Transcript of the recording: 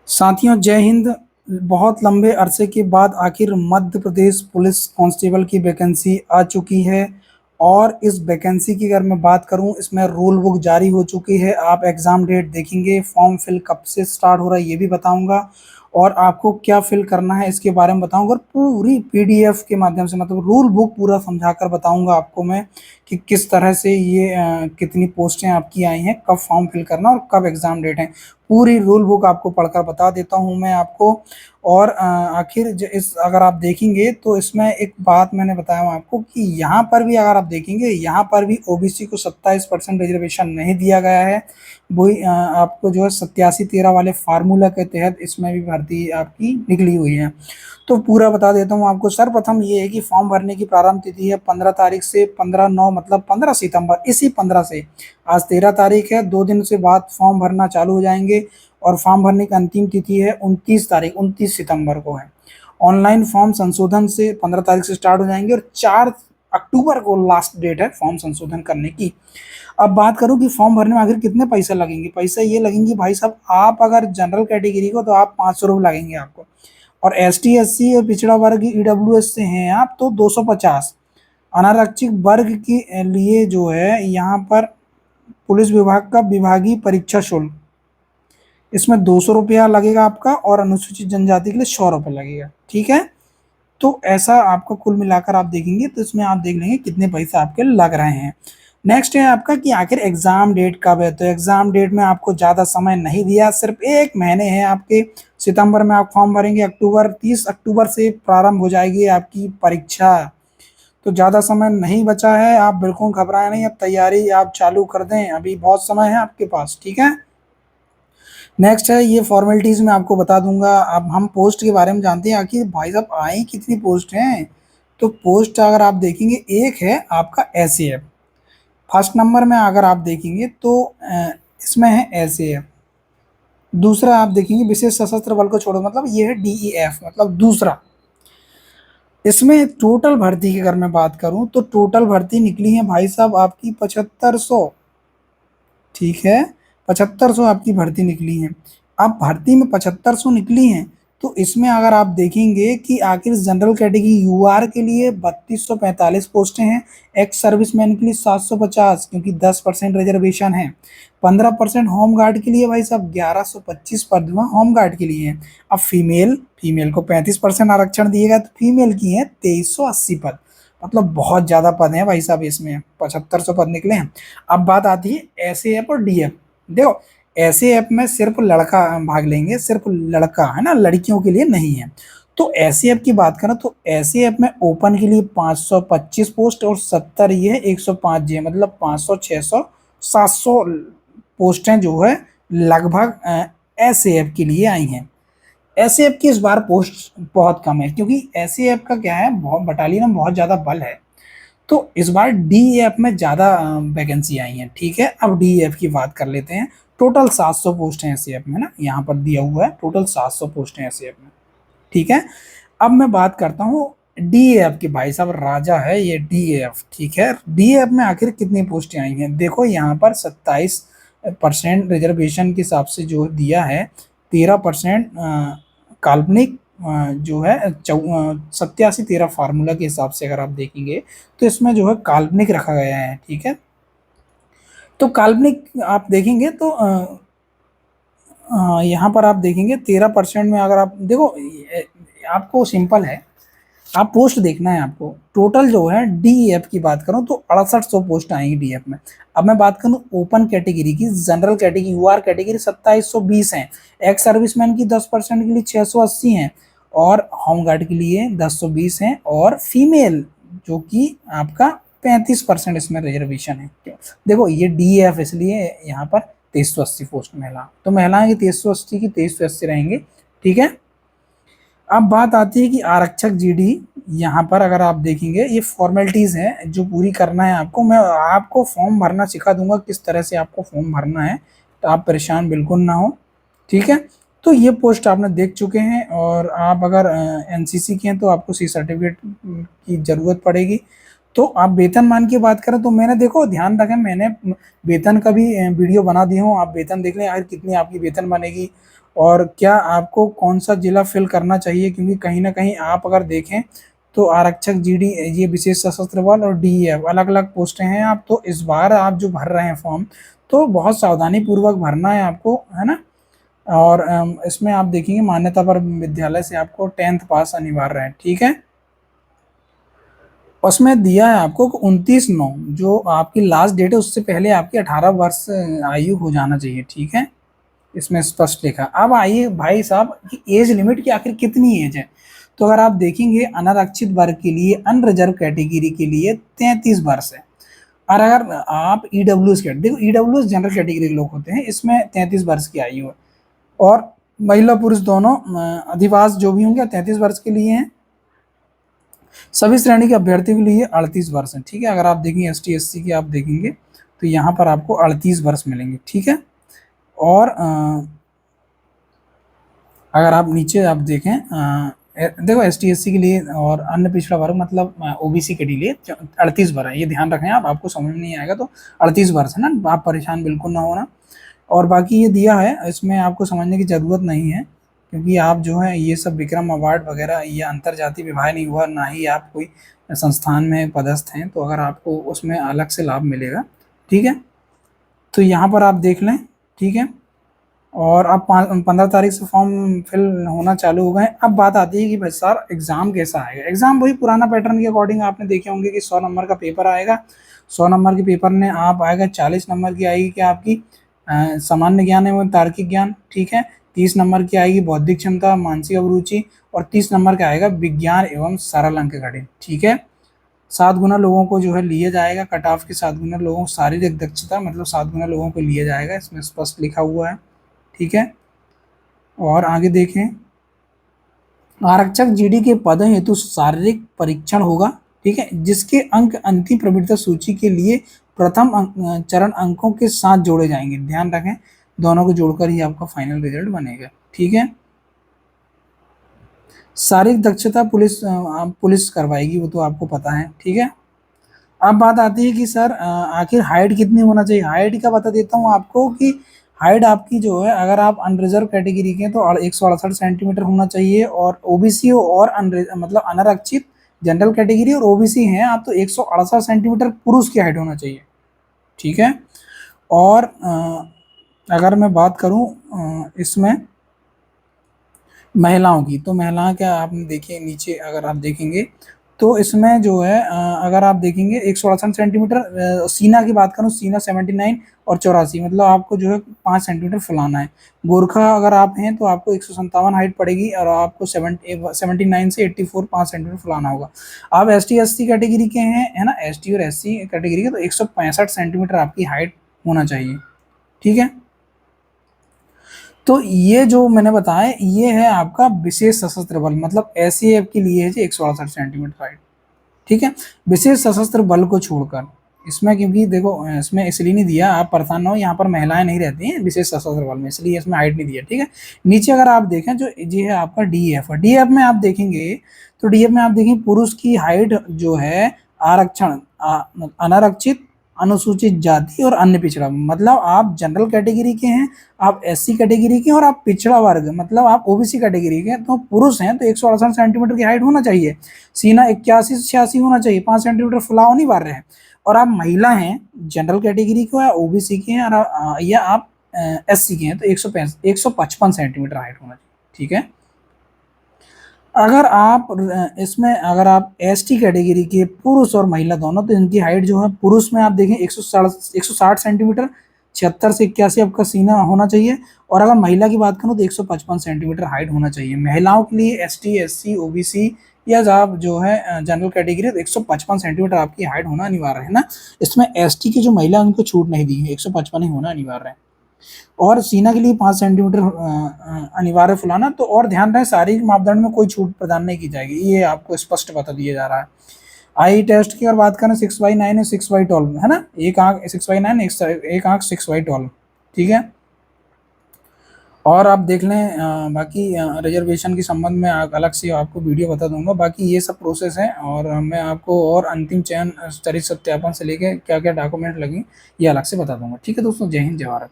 साथियों जय हिंद। बहुत लंबे अरसे के बाद आखिर मध्य प्रदेश पुलिस कांस्टेबल की वैकेंसी आ चुकी है। और इस वैकेंसी की अगर मैं बात करूं, इसमें रूल बुक जारी हो चुकी है। आप एग्जाम डेट देखेंगे, फॉर्म फिल कब से स्टार्ट हो रहा है ये भी बताऊंगा, और आपको क्या फिल करना है इसके बारे में बताऊंगा, और पूरी पीडीएफ के माध्यम से मतलब रूल बुक पूरा समझाकर बताऊंगा आपको मैं कि किस तरह से ये कितनी पोस्टें आपकी आई हैं, कब फॉर्म फिल करना और कब एग्जाम डेट है। पूरी रूल बुक आपको पढ़कर बता देता हूं मैं आपको। और आखिर इस अगर आप देखेंगे तो इसमें एक बात मैंने बताया हूं आपको कि यहाँ पर भी अगर आप देखेंगे, यहाँ पर भी ओबीसी को 27% रिजर्वेशन नहीं दिया गया है। वही आपको जो है 87-13 वाले फार्मूला के तहत इसमें भी भर्ती आपकी निकली हुई है। तो पूरा बता देता हूँ आपको। सर्वप्रथम ये है कि फॉर्म भरने की प्रारंभ तिथि है 15 तारीख से, 15/9 मतलब 15 सितंबर, इसी 15 से। आज 13 तारीख है, 2 दिन से बाद फॉर्म भरना चालू हो जाएंगे। और फॉर्म भरने की अंतिम तिथि है 29 तारीख, 29 सितंबर को है। ऑनलाइन फॉर्म संशोधन से 15 तारीख से स्टार्ट हो जाएंगे, और 4 अक्टूबर को लास्ट डेट है फॉर्म संशोधन करने की। अब बात करूं कि फॉर्म भरने में आखिर कितने पैसे लगेंगे। पैसे ये लगेंगे भाई साहब, आप अगर जनरल कैटेगरी को तो आप 500 रुपये लगेंगे आपको, और एसटी एससी और पिछड़ा वर्ग ईडब्ल्यूएस से हैं आप तो 250। अनारक्षित वर्ग के लिए जो है यहाँ पर पुलिस विभाग का विभागीय परीक्षा शुल्क, इसमें 200 रुपया लगेगा आपका, और अनुसूचित जनजाति के लिए 100 रुपये लगेगा। ठीक है, तो ऐसा आपको कुल मिलाकर आप देखेंगे तो इसमें आप देख लेंगे कितने पैसे आपके लग रहे हैं। नेक्स्ट है आपका कि आखिर एग्जाम डेट कब है। तो एग्जाम डेट में आपको ज़्यादा समय नहीं दिया, सिर्फ 1 महीने है आपके। सितंबर में आप फॉर्म भरेंगे, अक्टूबर 30 अक्टूबर से प्रारंभ हो जाएगी आपकी परीक्षा। तो ज़्यादा समय नहीं बचा है, आप बिल्कुल घबराएं नहीं, अब तैयारी आप चालू कर दें, अभी बहुत समय है आपके पास। ठीक है, नेक्स्ट है ये फॉर्मेलिटीज में आपको बता दूंगा। अब हम पोस्ट के बारे में जानते हैं, आखिर भाई साहब आई कितनी पोस्ट हैं। तो पोस्ट अगर आप देखेंगे, एक है आपका एसएएफ। फर्स्ट नंबर में अगर आप देखेंगे तो इसमें है एसएएफ। दूसरा आप देखेंगे विशेष सशस्त्र बल को छोड़ो, मतलब ये है डीईएफ, मतलब दूसरा। इसमें टोटल भर्ती की अगर मैं बात करूं तो टोटल भर्ती निकली है भाई साहब आपकी 7500। ठीक है, 7500 आपकी भर्ती निकली है। अब भर्ती में 7500 निकली हैं, तो इसमें अगर आप देखेंगे कि आखिर जनरल कैटेगरी यूआर के लिए 3245 पोस्टें हैं। एक्स सर्विसमैन के लिए 750, क्योंकि 10% रिजर्वेशन है। 15% होम गार्ड के लिए भाई साहब 1125 पद होम गार्ड के लिए हैं। अब फीमेल फीमेल को 35% आरक्षण दिएगा, तो फीमेल की है 2380 पद। मतलब बहुत ज्यादा पद हैं भाई साहब, इसमें 7500 पद निकले हैं। अब बात आती है एसएएफ और डीएफ। देखो, एसएएफ में सिर्फ लड़का भाग लेंगे, सिर्फ लड़का है ना, लड़कियों के लिए नहीं है। तो एसएएफ की बात करें तो एसएएफ में ओपन के लिए 525 पोस्ट, और 70 ये है 105 जे, मतलब 500 600 700 पोस्टें जो है लगभग एसएएफ के लिए आई हैं। एसएएफ की इस बार पोस्ट बहुत कम है, क्योंकि एसएएफ का क्या है, बहुत बटालियन में बहुत ज़्यादा बल है। तो इस बार डीएफ में ज़्यादा वैकेंसी आई हैं। ठीक है, अब डीएफ की बात कर लेते हैं। टोटल 700 पोस्ट हैं एसएएफ में ना, यहाँ पर दिया हुआ है टोटल 700 पोस्ट हैं एसएएफ में। ठीक है, अब मैं बात करता हूँ डीएफ की। भाई साहब राजा है ये डीएफ। ठीक है, डीएफ में आखिर कितनी पोस्टें आई हैं, देखो यहाँ पर 27% रिजर्वेशन के हिसाब से जो दिया है, 13% काल्पनिक जो है 87-13 फार्मूला के हिसाब से अगर आप देखेंगे तो इसमें जो है काल्पनिक रखा गया है। ठीक है, तो काल्पनिक आप देखेंगे तो यहाँ पर आप देखेंगे 13% में अगर आप देखो, आपको सिंपल है, आप पोस्ट देखना है आपको। टोटल जो है डीएफ की बात करूं तो 6800 पोस्ट आएंगी डीएफ में। अब मैं बात करूं ओपन कैटेगरी की, जनरल कैटेगरी यूआर कैटेगरी 2720 है। एक्स सर्विसमैन की 10% के लिए 680 हैं, और होम गार्ड के लिए 1020 हैं, और फीमेल जो कि आपका 35% इसमें रिजर्वेशन है। देखो ये डीएफ इसलिए यहाँ पर 2380 पोस्ट महिला, तो महिलाएं की 2380 की 2380 रहेंगे। ठीक है, अब बात आती है कि आरक्षक जीडी। यहाँ पर अगर आप देखेंगे ये फॉर्मेलिटीज़ हैं जो पूरी करना है आपको। मैं आपको फॉर्म भरना सिखा दूंगा किस तरह से आपको फॉर्म भरना है, तो आप परेशान बिल्कुल ना हो। ठीक है, तो ये पोस्ट आपने देख चुके हैं, और आप अगर एनसीसी के हैं तो आपको सी सर्टिफिकेट की ज़रूरत पड़ेगी। तो आप वेतनमान की बात करें तो मैंने देखो ध्यान रखें, मैंने वेतन का भी वीडियो बना दिया हूँ, आप वेतन देख लें आखिर कितनी आपकी वेतन बनेगी और क्या आपको कौन सा जिला फिल करना चाहिए, क्योंकि कहीं ना कहीं आप अगर देखें तो आरक्षक, जीडी, ये विशेष सशस्त्र बल और डीईएफ अलग अलग पोस्टें हैं। आप तो इस बार आप जो भर रहे हैं फॉर्म, तो बहुत सावधानी पूर्वक भरना है आपको, है ना। और इसमें आप देखेंगे मान्यता पर विद्यालय से आपको 10th पास अनिवार्य है, ठीक है। उसमें दिया है आपको 29/9 जो आपकी लास्ट डेट है, उससे पहले आपकी 18 वर्ष आयु हो जाना चाहिए, ठीक है। इसमें स्पष्ट लिखा। अब आइए भाई साहब कि एज लिमिट की आखिर कितनी एज है। तो अगर आप देखेंगे अनारक्षित वर्ग के लिए, अनरिजर्व कैटेगरी के लिए 33 वर्ष है। और अगर आप ईडब्ल्यू एस, देखो ईडब्ल्यू एस जनरल कैटेगरी के लोग होते हैं, इसमें 33 वर्ष की आयु है। और महिला पुरुष दोनों अधिवास जो भी होंगे 33 वर्ष के लिए हैं। सभी श्रेणी के अभ्यर्थियों के लिए 38 वर्ष है, ठीक है। अगर आप देखेंगे एस टी एस सी की आप देखेंगे तो यहाँ पर आपको 38 वर्ष मिलेंगे, ठीक है। और अगर आप नीचे आप देखें देखो एस टी एस सी के लिए और अन्य पिछड़ा वर्ग मतलब ओबीसी के लिए 38 वर्ष है, ये ध्यान रखें आप, आपको समझ में नहीं आएगा तो 38 वर्ष है ना, आप परेशान बिल्कुल ना होना। और बाकी ये दिया है, इसमें आपको समझने की ज़रूरत नहीं है, क्योंकि आप जो है ये सब विक्रम अवार्ड वगैरह ये अंतर्जातीय विवाह नहीं हुआ, ना ही आप कोई संस्थान में पदस्थ हैं, तो अगर आपको उसमें अलग से लाभ मिलेगा, ठीक है। तो यहाँ पर आप देख लें, ठीक है। और अब 15 तारीख से फॉर्म फिल होना चालू हो गए। अब बात आती है कि भाई सर एग्ज़ाम कैसा आएगा। एग्ज़ाम वही पुराना पैटर्न के अकॉर्डिंग आपने देखे होंगे कि 100 नंबर का पेपर आएगा। 100 नंबर के पेपर में आप आएगा, 40 नंबर की आएगी क्या आपकी सामान्य ज्ञान एवं तार्किक ज्ञान, ठीक है। 30 नंबर की आएगी बौद्धिक क्षमता, मानसिक अभिरुचि, और 30 नंबर का आएगा विज्ञान एवं सरल अंक गणित, ठीक है। 7 गुना लोगों को जो है लिया जाएगा, कट ऑफ के 7 गुना लोगों को शारीरिक दक्षता मतलब 7 गुना लोगों को लिया जाएगा, इसमें स्पष्ट लिखा हुआ है, ठीक है। और आगे देखें, आरक्षक जीडी के पद हेतु शारीरिक परीक्षण होगा, ठीक है, जिसके अंक अंतिम प्रवृत्ति सूची के लिए प्रथम चरण अंकों के साथ जोड़े जाएंगे। ध्यान रखें दोनों को जोड़कर ही आपका फाइनल रिजल्ट बनेगा, ठीक है। शारीरिक दक्षता पुलिस करवाएगी, वो तो आपको पता है, ठीक है। अब बात आती है कि सर आखिर हाइट कितनी होना चाहिए। हाइट का बता देता हूँ आपको कि हाइट आपकी जो है, अगर आप अनरिजर्व कैटेगरी के हैं तो 168 सेंटीमीटर होना चाहिए, और ओबीसी और मतलब अनारक्षित जनरल कैटेगरी और ओबीसी हैं आप तो 168 सेंटीमीटर पुरुष की हाइट होना चाहिए, ठीक है। और अगर मैं बात करूँ इसमें महिलाओं की, तो महिलाएं क्या आपने देखिए नीचे अगर आप देखेंगे तो इसमें जो है अगर आप देखेंगे 168 सेंटीमीटर, सीना की बात करूँ सीना 79 और 84 मतलब आपको जो है 5 सेंटीमीटर फुलाना है। गोरखा अगर आप हैं तो आपको 157 हाइट पड़ेगी और आपको 79 से 84 5 सेंटीमीटर फुलाना होगा। आप S T S C category के हैं, है ना, एस टी और एस सी कैटेगरी के, तो 165 सेंटीमीटर आपकी हाइट होना चाहिए, ठीक है। तो ये जो मैंने बताया ये है आपका विशेष सशस्त्र बल मतलब एसएएफ के लिए है जी 168 सेंटीमीटर हाइट, ठीक है। विशेष सशस्त्र बल को छोड़कर इसमें, क्योंकि देखो इसमें इसलिए नहीं दिया, आप परेशान ना हो, यहाँ पर महिलाएं नहीं रहती हैं विशेष सशस्त्र बल में, इसलिए इसमें हाइट नहीं दिया, ठीक है। नीचे अगर आप देखें जो ये है आपका डीएफ, डीएफ में आप देखेंगे तो डीएफ में आप देखेंगे पुरुष की हाइट जो है आरक्षण अनारक्षित, अनुसूचित जाति और अन्य पिछड़ा, मतलब आप जनरल कैटेगरी के हैं, आप एससी कैटेगरी के हैं और आप पिछड़ा वर्ग मतलब आप ओबीसी कैटेगरी के हैं, तो पुरुष हैं तो 168 सेंटीमीटर की हाइट होना चाहिए। सीना 81 से 86 होना चाहिए, 5 सेंटीमीटर फुलाव अनिवार्य है। और आप महिला हैं जनरल कैटेगरी के या ओबीसी के हैं या आप एससी के हैं तो 155 सेंटीमीटर हाइट होना चाहिए, ठीक है। अगर आप इसमें अगर आप एसटी कैटेगरी के पुरुष और महिला दोनों, तो इनकी हाइट जो है पुरुष में आप देखें 160 सेंटीमीटर, 76 से 81 आपका सीना होना चाहिए, और अगर महिला की बात करूँ तो 155 सेंटीमीटर हाइट होना चाहिए। महिलाओं के लिए एसटी एससी ओबीसी या आप जो है जनरल कैटेगरी तो 155 सेंटीमीटर आपकी हाइट होना अनिवार्य है ना। इसमें एसटी की जो महिला उनको छूट नहीं दी है, 155 ही होना अनिवार्य है। और सीना के लिए 5 सेंटीमीटर अनिवार्य फुलाना। तो और ध्यान रहे शारीरिक मापदंड में कोई छूट प्रदान नहीं की जाएगी, ये आपको स्पष्ट बता दिया जा रहा है। आई टेस्ट की अगर बात करें 6/9 है 6/12 है ना, एक आंख 6/9 एक आंख 6/12, ठीक है। और आप देख लें बाकी रिजर्वेशन के संबंध में अलग से आपको वीडियो बता दूंगा। बाकी ये सब प्रोसेस है और मैं आपको और अंतिम चयन चरित्र सत्यापन से लेके क्या क्या डॉक्यूमेंट लगे ये अलग से बता दूंगा। ठीक है दोस्तों, जय हिंद जय भारत।